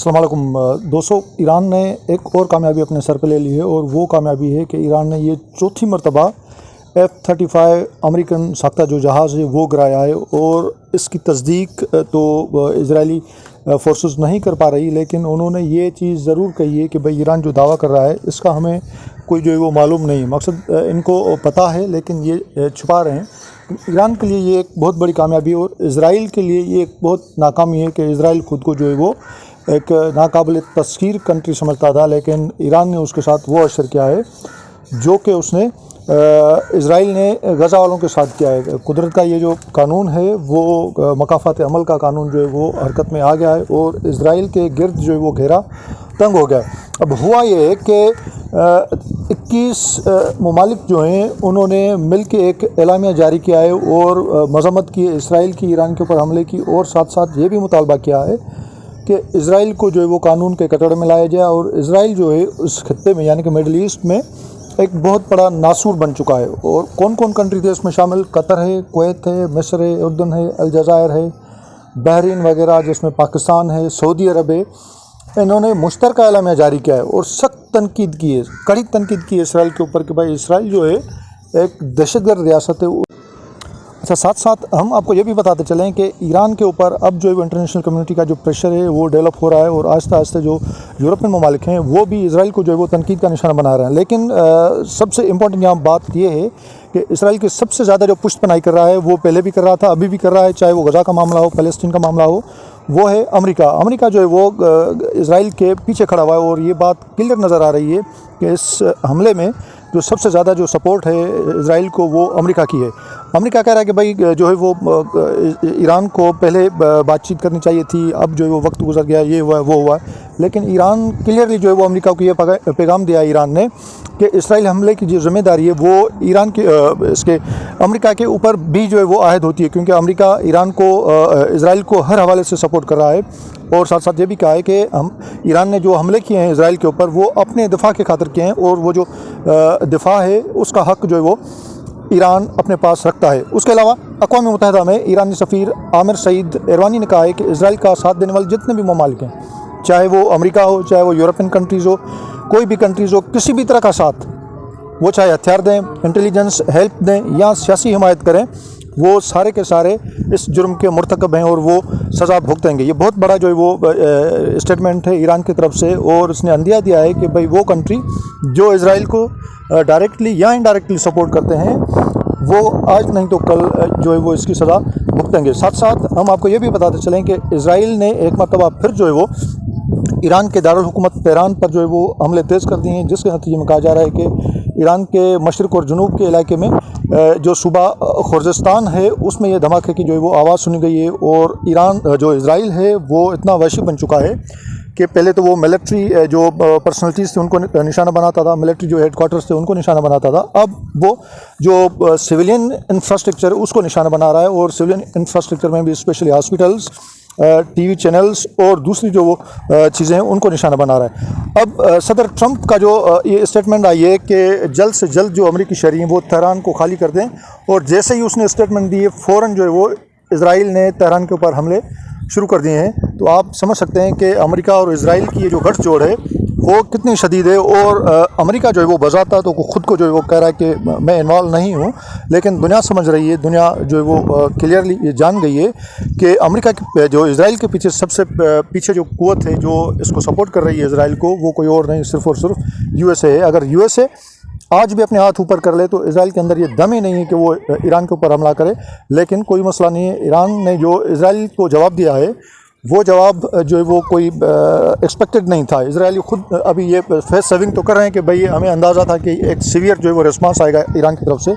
अस्सलाम वालेकुम दोस्तों, ईरान ने एक और कामयाबी अपने सर पे ले ली है और वो कामयाबी है कि ईरान ने ये चौथी मरतबा F-35 अमेरिकन साख्ता जो जहाज़ है वो गिराया है। और इसकी तस्दीक तो इजरायली फोर्सेस नहीं कर पा रही, लेकिन उन्होंने ये चीज़ ज़रूर कही है कि भाई ईरान जो दावा कर रहा है इसका हमें कोई जो है वो मालूम नहीं। मकसद इनको पता है लेकिन ये छुपा रहे हैं। ईरान के लिए ये एक बहुत बड़ी कामयाबी और इज़राइल के लिए ये एक बहुत नाकामी है कि इज़राइल ख़ुद को जो है वो एक नाकाबिल तस्खीर कंट्री समझता था, लेकिन ईरान ने उसके साथ वो अशर किया है जो कि उसने इज़राइल ने गज़ा वालों के साथ किया है। कुदरत का ये जो कानून है वो मकाफ़ात अमल का कानून जो है वो हरकत में आ गया है और इज़राइल के गिर्द जो है वो घेरा तंग हो गया है। अब हुआ ये है कि 21 ममालिक जो हैं उन्होंने मिल के एक एलामिया जारी किया है और मज़म्मत की है इसराइल की ईरान के ऊपर हमले की, और साथ साथ ये भी मुतालबा किया है कि इज़राइल को जो है वो कानून के कटड़ में लाया जाए। और इज़राइल जो है उस खत्ते में यानी कि मिडल ईस्ट में एक बहुत बड़ा नासूर बन चुका है। और कौन कौन कंट्री थे इसमें शामिल? कतर है, कुवैत है, मिस्र है, उर्दन है, अलजायर है, बहरीन वगैरह, जिसमें पाकिस्तान है, सऊदी अरब है। इन्होंने मुश्तरका एलामिया जारी किया है और सख्त तनकीद की है, कड़ी तनकीद की है इसराइल के ऊपर कि भाई इसराइल जो है एक दहशतगर्द रियासत है। अच्छा, साथ साथ हम आपको ये भी बताते चलें कि ईरान के ऊपर अब जो है इंटरनेशनल कम्युनिटी का जो प्रेशर है वो डेवलप हो रहा है और आहिस्ता आहिस्ता जो यूरोपियन ममालिक हैं वो भी इसराइल को जो है वो तनकीद का निशाना बना रहे हैं। लेकिन सबसे इम्पोर्टेंट यहाँ बात ये है कि इसराइल की सबसे ज़्यादा जो पुष्ट पनाही कर रहा है वो पहले भी कर रहा था, अभी भी कर रहा है, चाहे वो गज़ा का मामला हो, फ़लस्तीन का मामला हो, वो है अमेरिका। अमेरिका जो है वो इसराइल के पीछे खड़ा हुआ है और ये बात क्लियर नज़र आ रही है कि इस हमले में जो सबसे ज़्यादा जो सपोर्ट है इसराइल को वो अमेरिका की है। अमेरिका कह रहा है कि भाई जो है वो ईरान को पहले बातचीत करनी चाहिए थी, अब जो है वो वक्त गुजर गया, ये हुआ वो हुआ। लेकिन ईरान क्लियरली जो है वो अमेरिका को ये पैगाम दिया ईरान ने कि इसराइल हमले की जो ज़िम्मेदारी है वो ईरान के इसके अमेरिका के ऊपर भी जो है वो आयद होती है, क्योंकि अमेरिका ईरान को इसराइल को हर हवाले से सपोर्ट कर रहा है। और साथ साथ ये भी कहा है कि हम ईरान ने जो हमले किए हैं इसराइल के ऊपर वो अपने दिफा के खातिर किए हैं और वो जो दिफा है उसका हक़ जो है वो ईरान अपने पास रखता है। उसके अलावा अक़वाम मुत्तहिदा में ईरानी सफ़ीर आमिर सईद इरवानी ने कहा है कि इसराइल का साथ देने वाले जितने भी ममालिक हैं, चाहे वो अमेरिका हो, चाहे वो यूरोपियन कंट्रीज़ हो, कोई भी कंट्रीज़ हो, किसी भी तरह का साथ, वो चाहे हथियार दें, इंटेलिजेंस हेल्प दें या सियासी हिमायत करें, वो सारे के सारे इस जुर्म के मुर्तकब हैं और वो सज़ा भुगतेंगे। ये बहुत बड़ा जो है वो स्टेटमेंट है ईरान की तरफ से और इसने अंदिया दिया है कि भाई वो कंट्री जो इसराइल को डायरेक्टली या इनडायरेक्टली सपोर्ट करते हैं वो आज नहीं तो कल जो है वो इसकी सज़ा भुगतेंगे। साथ साथ हम आपको ये भी बताते चलें कि इसराइल ने एक मरतबा फिर जो है वो ईरान के दारुल हुकूमत तेहरान पर जो है वो हमले तेज़ कर दिए हैं, जिसके नतीजे में कहा जा रहा है कि ईरान के मशरिक़ और जनूब के इलाके में जो सूबा खुर्जिस्तान है उसमें ये धमाके की जो है वो आवाज़ सुनी गई है। और ईरान जो इसराइल है वो इतना वहशी बन चुका है कि पहले तो वो मिलिट्री जो पर्सनलिटीज़ थे उनको निशाना बनाता था, मिलिट्री जो हेडक्वार्टर्स थे उनको निशाना बनाता था, अब वो जो सिविलियन इंफ्रास्ट्रक्चर उसको निशाना बना रहा है। और सिविलियन इंफ्रास्ट्रक्चर में भी स्पेशली हॉस्पिटल्स, टीवी चैनल्स और दूसरी जो वो चीज़ें हैं उनको निशाना बना रहा है। अब सदर ट्रंप का जो ये स्टेटमेंट आई है कि जल्द से जल्द जो अमेरिकी शहरी हैं वो तेहरान को खाली कर दें, और जैसे ही उसने स्टेटमेंट दी है फ़ौरन जो है वो इसराइल ने तेहरान के ऊपर हमले शुरू कर दिए हैं। तो आप समझ सकते हैं कि अमेरिका और इसराइल की ये जो गठजोड़ है वो कितनी शदीद है। और अमेरिका जो है वो बजाता तो खुद को जो है वो कह रहा है कि मैं इन्वॉल्व नहीं हूँ, लेकिन दुनिया समझ रही है, दुनिया जो है वो क्लियरली ये जान गई है कि अमेरिका के जो इसराइल के पीछे सबसे पीछे जो कुव्वत है जो इसको सपोर्ट कर रही है इसराइल को, वो कोई और नहीं सिर्फ़ और सिर्फ USA है। अगर USA आज भी अपने हाथ ऊपर कर ले तो इसराइल के अंदर ये दम ही नहीं है कि वो ईरान के ऊपर हमला करे। लेकिन कोई मसला नहीं है, ईरान ने जो इसराइल को जवाब दिया है वो जवाब जो है वो कोई एक्सपेक्टेड नहीं था। इजरायली खुद अभी ये फेस सेविंग तो कर रहे हैं कि भाई हमें अंदाज़ा था कि एक सीवियर जो है वो रिस्पांस आएगा ईरान की तरफ से,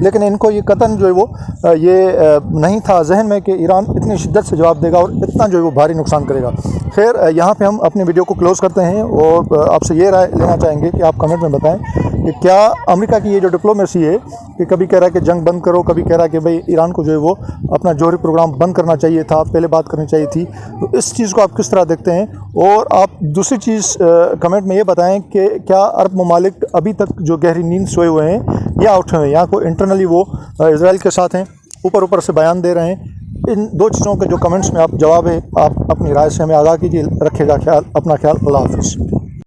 लेकिन इनको ये कतन जो है वो ये नहीं था जहन में कि ईरान इतनी शिद्दत से जवाब देगा और इतना जो है वो भारी नुकसान करेगा। खैर, यहाँ पे हम अपनी वीडियो को क्लोज़ करते हैं और आपसे ये राय लेना चाहेंगे कि आप कमेंट में बताएं कि क्या अमेरिका की ये जो डिप्लोमेसी है कि कभी कह रहा है कि जंग बंद करो, कभी कह रहा है कि भाई ईरान को जो है वो अपना जौहरी प्रोग्राम बंद करना चाहिए था, पहले बात करनी चाहिए थी, तो इस चीज़ को आप किस तरह देखते हैं? और आप दूसरी चीज़ कमेंट में ये बताएं कि क्या अरब ममालिक अभी तक जो गहरी नींद सोए हुए हैं या उठे हुए हैं, या कोई इंटरनली वो इसराइल के साथ हैं, ऊपर ऊपर से बयान दे रहे हैं, ان دو چیزوں کے جو کمنٹس میں آپ جواب ہے آپ اپنی رائے سے ہمیں آگاہ کیجیے. رکھے گا خیال، اپنا خیال. اللہ حافظ.